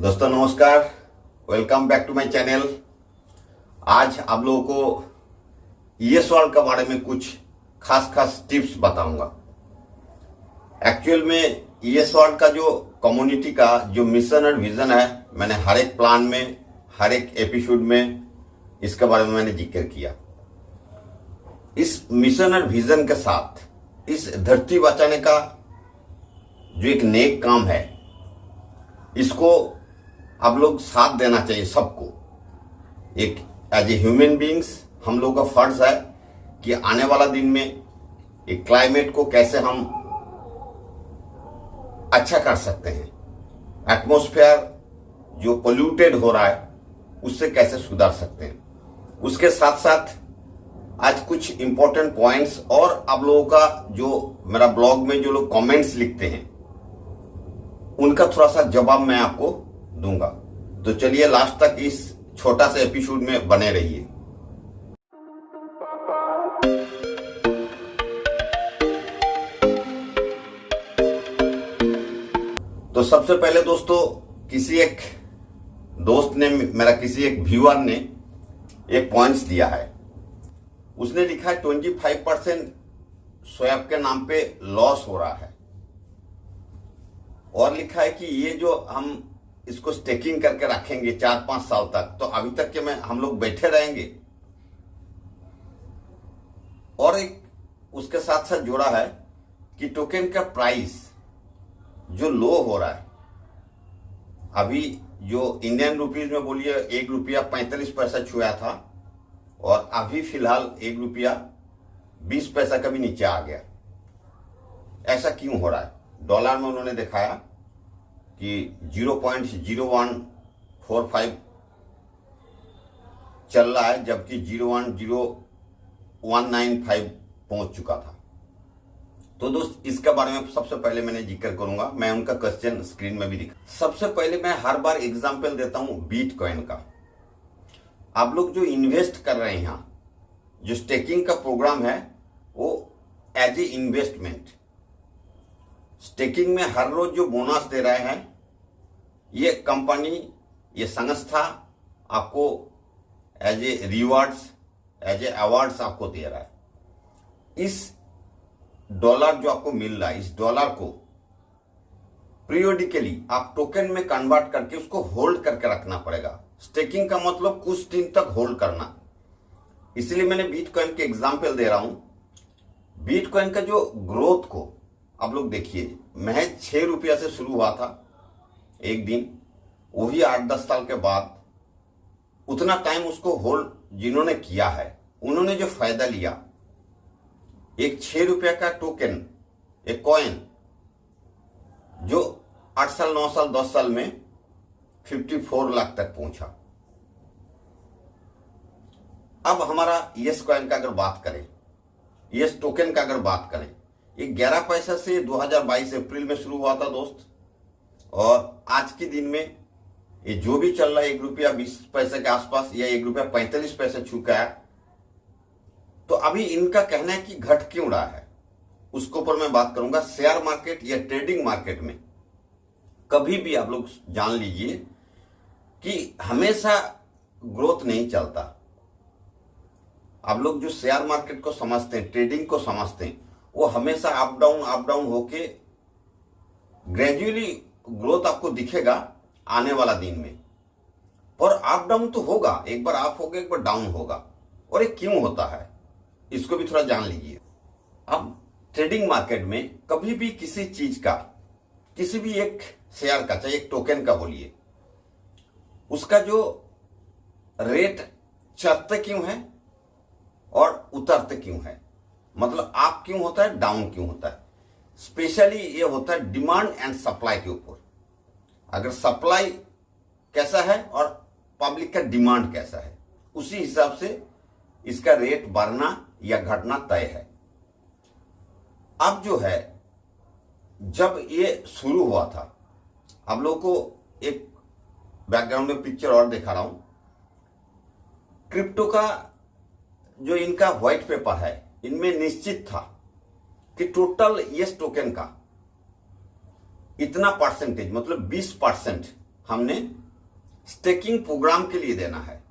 दोस्तों नमस्कार, welcome back to my channel. आज आप लोगों को ईएस वर्ल्ड के बारे में कुछ खास टिप्स बताऊंगा। एक्चुअल में ईएस वर्ल्ड का जो कम्युनिटी का जो मिशन और विजन है, मैंने हर एक प्लान में, हर एक एपिसोड में इसके बारे में मैंने जिक्र किया। इस मिशन और विजन के साथ इस धरती बचाने का जो एक नेक काम है, इसको आप लोग साथ देना चाहिए सबको। एक एज ए ह्यूमन बींग्स हम लोग का फर्ज है कि आने वाला दिन में एक क्लाइमेट को कैसे हम अच्छा कर सकते हैं, एटमॉस्फेयर जो पोल्यूटेड हो रहा है उससे कैसे सुधार सकते हैं। उसके साथ साथ आज कुछ इंपॉर्टेंट पॉइंट्स और आप लोगों का जो मेरा ब्लॉग में जो लोग कमेंट्स लिखते हैं उनका थोड़ा सा जवाब मैं आपको दूंगा। तो चलिए लास्ट तक इस छोटा सा एपिसोड में बने रहिए। तो सबसे पहले दोस्तों, किसी एक दोस्त ने, मेरा किसी एक व्यूअर ने एक पॉइंट्स दिया है। उसने लिखा है 25% स्वैप के नाम पे लॉस हो रहा है, और लिखा है कि ये जो हम इसको स्टेकिंग करके रखेंगे 4-5 साल तक, तो अभी तक के में हम लोग बैठे रहेंगे। और एक उसके साथ साथ जोड़ा है कि टोकन का प्राइस जो लो हो रहा है, अभी जो इंडियन रुपीज में बोलिए 1 रुपया 45 पैसा छुआ था, और अभी फिलहाल 1 रुपया 20 पैसा का भी नीचे आ गया। ऐसा क्यों हो रहा है? डॉलर में उन्होंने दिखाया कि 0.0145 चल रहा है, जबकि 0.0195 पहुंच चुका था। तो दोस्त, इसके बारे में सबसे पहले मैंने जिक्र करूंगा। मैं उनका क्वेश्चन स्क्रीन में भी दिखा। सबसे पहले मैं हर बार एग्जांपल देता हूं बिटकॉइन का। आप लोग जो इन्वेस्ट कर रहे हैं यहां, जो स्टेकिंग का प्रोग्राम है, वो एज ए इन्वेस्टमेंट। स्टेकिंग में हर रोज जो बोनस दे रहे हैं, ये कंपनी, ये संस्था आपको as a rewards, as a awards आपको दे रहा है। इस डॉलर जो आपको मिल रहा है, इस डॉलर को पीरियोडिकली आप टोकन में कन्वर्ट करके उसको होल्ड करके रखना पड़ेगा। स्टेकिंग का मतलब कुछ दिन तक होल्ड करना। इसलिए मैंने बिटकॉइन के एग्जाम्पल दे रहा हूं। बिटकॉइन का जो ग्रोथ को आप लोग देखिए, महज 6 रुपया से शुरू हुआ था एक दिन, वही 8-10 साल के बाद उतना टाइम उसको होल्ड जिन्होंने किया है, उन्होंने जो फायदा लिया, एक 6 रुपया का टोकन, एक कॉइन जो 8 साल 9 साल 10 साल में 54 लाख तक पहुंचा। अब हमारा येस कॉइन का अगर बात करें, येस टोकन का अगर बात करें, ये 11 पैसा से 2022 अप्रैल में शुरू हुआ था दोस्त, और आज के दिन में ये जो भी चल रहा है 1 रुपया 20 पैसे के आसपास, या 1 रुपया 45 पैसे चुका है। तो अभी इनका कहना है कि घट क्यों रहा है, उसके ऊपर मैं बात करूंगा। शेयर मार्केट या ट्रेडिंग मार्केट में कभी भी आप लोग जान लीजिए कि हमेशा ग्रोथ नहीं चलता। आप लोग जो शेयर मार्केट को समझते हैं, ट्रेडिंग को समझते हैं, वो हमेशा अप डाउन होके ग्रेजुअली ग्रोथ आपको दिखेगा आने वाला दिन में। और अप डाउन तो होगा, एक बार अप होगा, एक बार डाउन होगा। और ये क्यों होता है, इसको भी थोड़ा जान लीजिए। अब ट्रेडिंग मार्केट में कभी भी किसी चीज का, किसी भी एक शेयर का, चाहे एक टोकन का बोलिए, उसका जो रेट चढ़ते क्यों है और उतरते क्यों है, मतलब अप क्यों होता है, डाउन क्यों होता है, स्पेशली ये होता है डिमांड एंड सप्लाई के ऊपर। अगर सप्लाई कैसा है और पब्लिक का डिमांड कैसा है, उसी हिसाब से इसका रेट बढ़ना या घटना तय है। अब जो है, जब ये शुरू हुआ था, आप लोगों को एक बैकग्राउंड में पिक्चर और दिखा रहा हूं। क्रिप्टो का जो इनका व्हाइट पेपर है, इनमें निश्चित था कि टोटल येस टोकन का इतना परसेंटेज, मतलब 20% हमने स्टेकिंग प्रोग्राम के लिए देना है।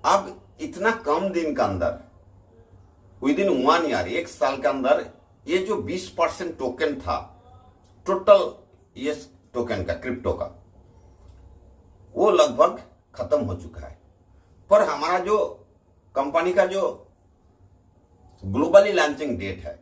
अब इतना कम दिन का अंदर, विद इन 1 ईयर, 1 साल के अंदर, ये जो 20% टोकन था टोटल ये टोकन का, क्रिप्टो का, वो लगभग खत्म हो चुका है। पर हमारा जो कंपनी का जो ग्लोबली लॉन्चिंग डेट है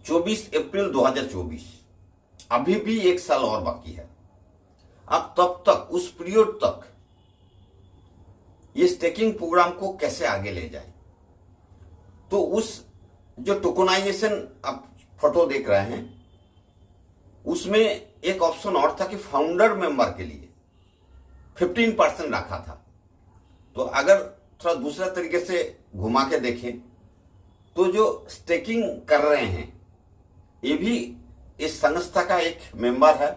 24 अप्रैल 2024, अभी भी 1 साल और बाकी है। अब तब तक, उस पीरियड तक ये स्टेकिंग प्रोग्राम को कैसे आगे ले जाए? तो उस जो टोकनाइजेशन आप फोटो देख रहे हैं, उसमें एक ऑप्शन और था कि फाउंडर मेंबर के लिए 15% रखा था। तो अगर थोड़ा दूसरा तरीके से घुमा के देखें तो जो स्टेकिंग कर रहे हैं ये भी इस संस्था का एक मेंबर है,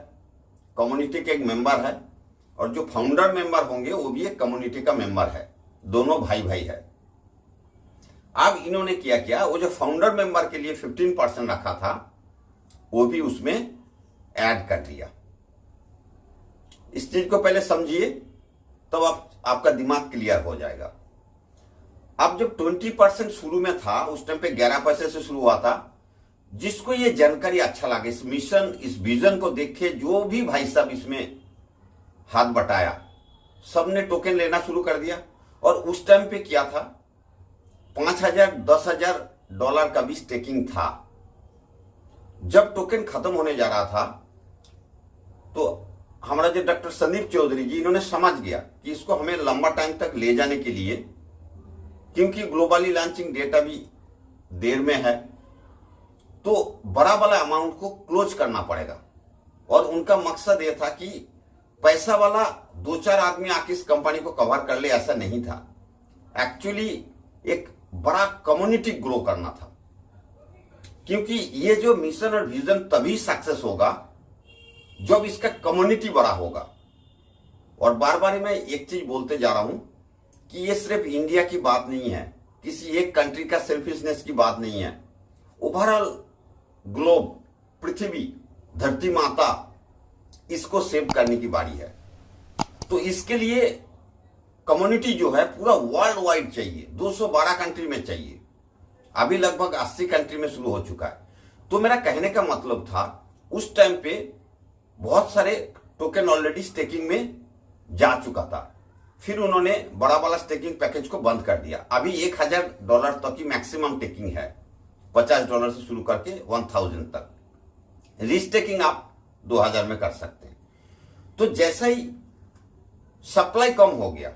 कम्युनिटी के एक मेंबर है, और जो फाउंडर मेंबर होंगे वो भी एक कम्युनिटी का मेंबर है, दोनों भाई भाई है। अब इन्होंने क्या, वो जो फाउंडर मेंबर के लिए 15% रखा था वो भी उसमें ऐड कर दिया। इस चीज को पहले समझिए, तब आपका दिमाग क्लियर हो जाएगा। अब जब 20% शुरू में था, उस टाइम पे 11 पैसे से शुरू हुआ था। जिसको ये जानकारी अच्छा लगे, इस मिशन, इस विजन को देखे, जो भी भाई साहब इसमें हाथ बटाया, सबने टोकन लेना शुरू कर दिया। और उस टाइम पे क्या था, 5,000 $10,000 डॉलर का भी स्टेकिंग था। जब टोकन खत्म होने जा रहा था तो हमारा जो डॉक्टर संदीप चौधरी जी, इन्होंने समझ गया कि इसको हमें लंबा टाइम तक ले जाने के लिए, क्योंकि ग्लोबली लॉन्चिंग डेट अभी देर में है, तो बड़ा वाला अमाउंट को क्लोज करना पड़ेगा। और उनका मकसद यह था कि पैसा वाला 2-4 आदमी आके इस कंपनी को कवर कर ले, ऐसा नहीं था। एक्चुअली एक बड़ा कम्युनिटी ग्रो करना था, क्योंकि ये जो मिशन और विजन तभी सक्सेस होगा जब इसका कम्युनिटी बड़ा होगा। और बार बार मैं एक चीज बोलते जा रहा हूं कि ये सिर्फ इंडिया की बात नहीं है, किसी एक कंट्री का सेल्फिशनेस की बात नहीं है। ओवरऑल ग्लोब, पृथ्वी, धरती माता, इसको सेव करने की बारी है। तो इसके लिए कम्युनिटी जो है पूरा वर्ल्ड वाइड चाहिए, 212 कंट्री में चाहिए। अभी लगभग 80 कंट्री में शुरू हो चुका है। तो मेरा कहने का मतलब था, उस टाइम पे बहुत सारे टोकन ऑलरेडी स्टेकिंग में जा चुका था। फिर उन्होंने बड़ा वाला स्टेकिंग पैकेज को बंद कर दिया। अभी $1,000 तक की मैक्सिमम टेकिंग है, $50 से शुरू करके 1,000 तक। रीस्टेकिंग आप 2,000 में कर सकते हैं। तो जैसा ही सप्लाई कम हो गया,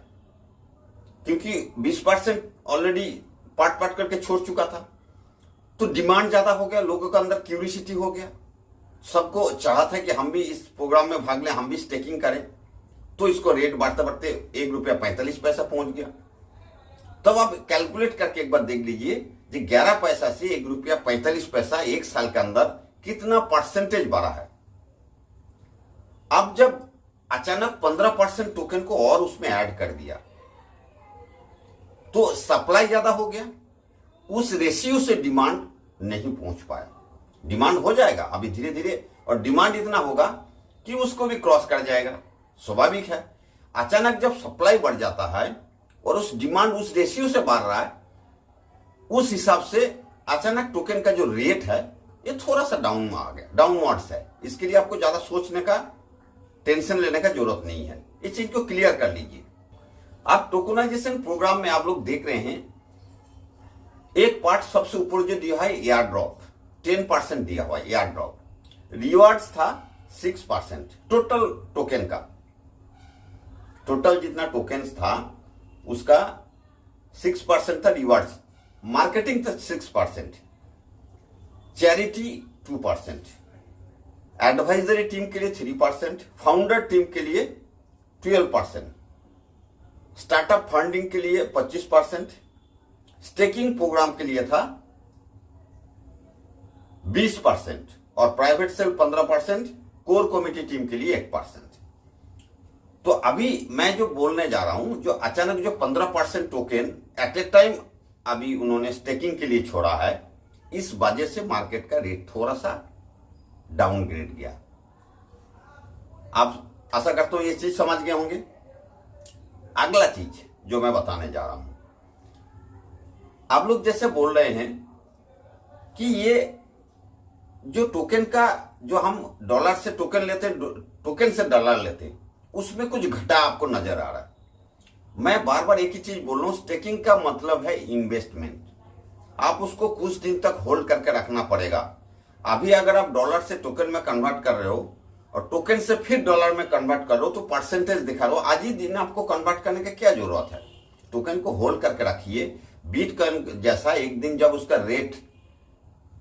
क्योंकि 20% ऑलरेडी पार्ट करके छोड़ चुका था, तो डिमांड ज्यादा हो गया, लोगों के अंदर क्यूरियोसिटी हो गया, सबको चाहत है कि हम भी इस प्रोग्राम में भाग लें, हम भी स्टेकिंग करें। तो इसको रेट बढ़ते बढ़ते ₹1.45 पहुंच गया। तब आप कैलकुलेट करके एक बार देख लीजिए कि 11 पैसा से ₹1.45 1 साल के अंदर कितना परसेंटेज बढ़ा है। अब जब अचानक 15% टोकन को और उसमें ऐड कर दिया तो सप्लाई ज्यादा हो गया, उस रेशियो से डिमांड नहीं पहुंच पाया। डिमांड हो जाएगा अभी धीरे धीरे, और डिमांड इतना होगा कि उसको भी क्रॉस कर जाएगा, स्वाभाविक है। अचानक जब सप्लाई बढ़ जाता है और उस डिमांड उस रेशियो से बढ़ रहा है, उस हिसाब से अचानक टोकन का जो रेट है ये थोड़ा सा डाउन में आ गया, डाउनवर्ड्स है। इसके लिए आपको ज्यादा सोचने का, टेंशन लेने का जरूरत नहीं है। इस चीज को क्लियर कर लीजिए। आप टोकनाइजेशन प्रोग्राम में आप लोग देख रहे हैं, एक पार्ट सबसे ऊपर जो दिया है एयर ड्रॉप, 10% दिया हुआ है एयर ड्रॉप। रिवार्ड्स था 6%। टोटल टोकन का, टोटल जितना टोकन था उसका 6% था रिवार्ड्स। मार्केटिंग था 6%, चैरिटी 2%, एडवाइजरी टीम के लिए 3%, फाउंडर टीम के लिए 12%, स्टार्टअप फंडिंग के लिए 25%, स्टेकिंग प्रोग्राम के लिए था 20% और private sale 15%, core committee team के लिए 1%। तो अभी मैं जो बोलने जा रहा हूं, जो अचानक जो 15% टोकन एट ए टाइम अभी उन्होंने स्टेकिंग के लिए छोड़ा है, इस वजह से मार्केट का रेट थोड़ा सा डाउनग्रेड गया। आप आशा करता हूं ये चीज समझ गए होंगे। अगला चीज जो मैं बताने जा रहा हूं, आप लोग जैसे बोल रहे हैं कि ये जो टोकन का, जो हम डॉलर से टोकन लेते हैं, टोकन से डॉलर लेते हैं, उसमें कुछ घटा आपको नजर आ रहा है। मैं बार बार एक ही चीज बोल रहा हूं, स्टेकिंग का मतलब है इन्वेस्टमेंट। आप उसको कुछ दिन तक होल्ड करके रखना पड़ेगा। अभी अगर आप डॉलर से टोकन में कन्वर्ट कर रहे हो और टोकन से फिर डॉलर में कन्वर्ट कर रहे हो तो परसेंटेज दिखा रहे हो। आज ही दिन आपको कन्वर्ट करने की क्या जरूरत है? टोकन को होल्ड करके रखिए। बिटकॉइन जैसा एक दिन जब उसका रेट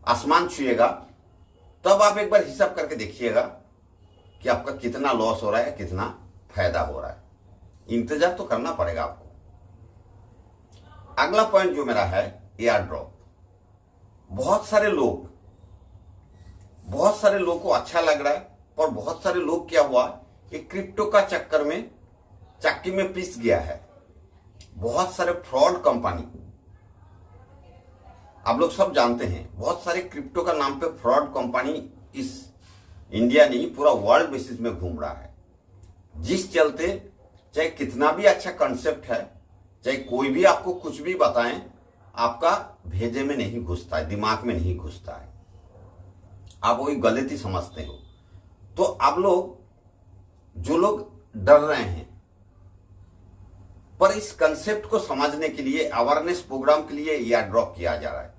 आसमान छुएगा तब आप एक बार हिसाब करके देखिएगा कि आपका कितना लॉस हो रहा है, कितना फायदा हो रहा है। इंतजार तो करना पड़ेगा आपको। अगला पॉइंट जो मेरा है, एयर ड्रॉप। बहुत सारे लोग को अच्छा लग रहा है, पर बहुत सारे लोग क्या हुआ कि क्रिप्टो का चक्कर में चक्की में पिस गया है। बहुत सारे फ्रॉड कंपनी, आप लोग सब जानते हैं, बहुत सारे क्रिप्टो का नाम पे फ्रॉड कंपनी इस इंडिया नहीं पूरा वर्ल्ड बेसिस में घूम रहा है। जिस चलते चाहे कितना भी अच्छा कंसेप्ट है, चाहे कोई भी आपको कुछ भी बताएं, आपका भेजे में नहीं घुसता है, दिमाग में नहीं घुसता है, आप वही गलती समझते हो। तो आप लोग, जो लोग डर रहे हैं, पर इस कंसेप्ट को समझने के लिए, अवेयरनेस प्रोग्राम के लिए एयर ड्रॉप किया जा रहा है।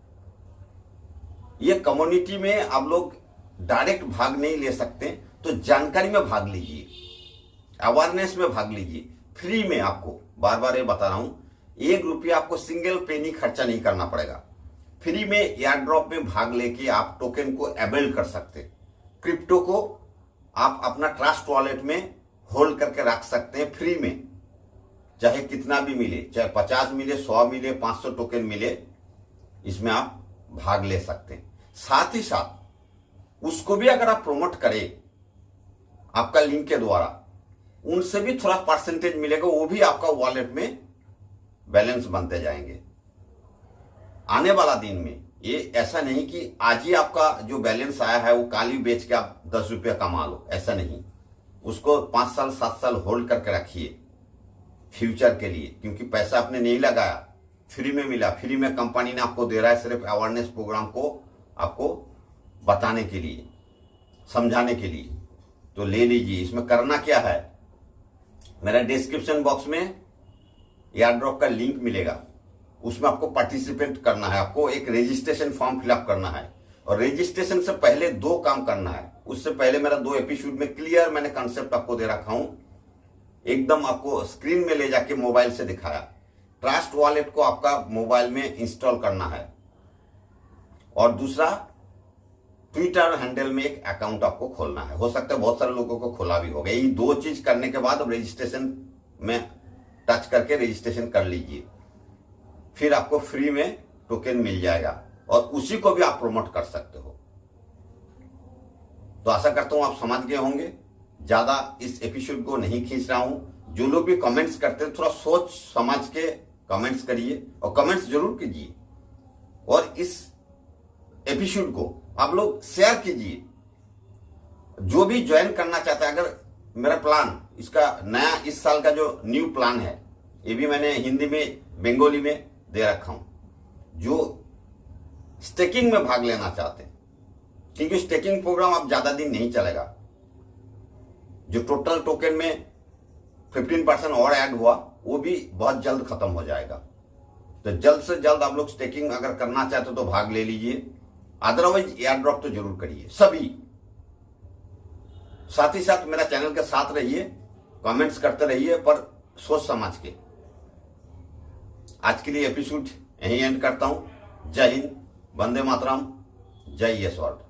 ये कम्युनिटी में आप लोग डायरेक्ट भाग नहीं ले सकते, तो जानकारी में भाग लीजिए, अवेयरनेस में भाग लीजिए। फ्री में आपको बार बार ये बता रहा हूं, 1 रुपया आपको सिंगल पेनी खर्चा नहीं करना पड़ेगा। फ्री में एयर ड्रॉप में भाग लेके आप टोकन को अवेल कर सकते। क्रिप्टो को आप अपना ट्रस्ट वॉलेट में होल्ड करके रख सकते हैं फ्री में, चाहे कितना भी मिले, चाहे 50 मिले, 100 मिले, 500 टोकन मिले, इसमें आप भाग ले सकते हैं। साथ ही साथ उसको भी अगर आप प्रमोट करें आपका लिंक के द्वारा, उनसे भी थोड़ा परसेंटेज मिलेगा, वो भी आपका वॉलेट में बैलेंस बनते जाएंगे। आने वाला दिन में ये ऐसा नहीं कि आज ही आपका जो बैलेंस आया है वो काली बेच के आप 10 रुपया कमा लो, ऐसा नहीं। उसको 5 साल 7 साल होल्ड करके रखिए फ्यूचर के लिए, क्योंकि पैसा आपने नहीं लगाया, फ्री में मिला, फ्री में कंपनी ने आपको दे रहा है, सिर्फ अवेयरनेस प्रोग्राम को आपको बताने के लिए, समझाने के लिए। तो ले लीजिए। इसमें करना क्या है, मेरा डिस्क्रिप्शन बॉक्स में एयर ड्रॉप का लिंक मिलेगा, उसमें आपको पार्टिसिपेट करना है। आपको एक रजिस्ट्रेशन फॉर्म फिलअप करना है, और रजिस्ट्रेशन से पहले 2 काम करना है। उससे पहले मेरा 2 एपिसोड में क्लियर मैंने कंसेप्ट आपको दे रखा हूं, एकदम आपको स्क्रीन में ले जाके मोबाइल से दिखाया। ट्रस्ट वॉलेट को आपका मोबाइल में इंस्टॉल करना है, और दूसरा ट्विटर हैंडल में एक अकाउंट आपको खोलना है। हो सकता है बहुत सारे लोगों को खोला भी होगा। ये 2 चीज करने के बाद रजिस्ट्रेशन में टच करके रजिस्ट्रेशन कर लीजिए, फिर आपको फ्री में टोकन मिल जाएगा, और उसी को भी आप प्रमोट कर सकते हो। तो आशा करता हूं आप समझ गए होंगे। ज्यादा इस एपिसोड को नहीं खींच रहा हूं। जो लोग भी कमेंट्स करते हैं, थोड़ा सोच समझ के कमेंट्स करिए, और कमेंट्स जरूर कीजिए, और इस एपिसोड को आप लोग शेयर कीजिए। जो भी ज्वाइन करना चाहता है, अगर मेरा प्लान, इसका नया इस साल का जो न्यू प्लान है, ये भी मैंने हिंदी में, बंगाली में दे रखा हूं। जो स्टेकिंग में भाग लेना चाहते हैं, क्योंकि स्टेकिंग प्रोग्राम अब ज्यादा दिन नहीं चलेगा। जो टोटल टोकन में 15% और ऐड हुआ, वो भी बहुत जल्द खत्म हो जाएगा। तो जल्द से जल्द आप लोग स्टेकिंग अगर करना चाहते हो तो भाग ले लीजिए, अदरवाइज एयर ड्रॉप तो जरूर करिए सभी। साथ ही साथ मेरा चैनल के साथ रहिए, कमेंट्स करते रहिए, पर सोच समझ के। आज के लिए एपिसोड यहीं एंड करता हूं। जय हिंद, वंदे मातरम, जय यशवंत।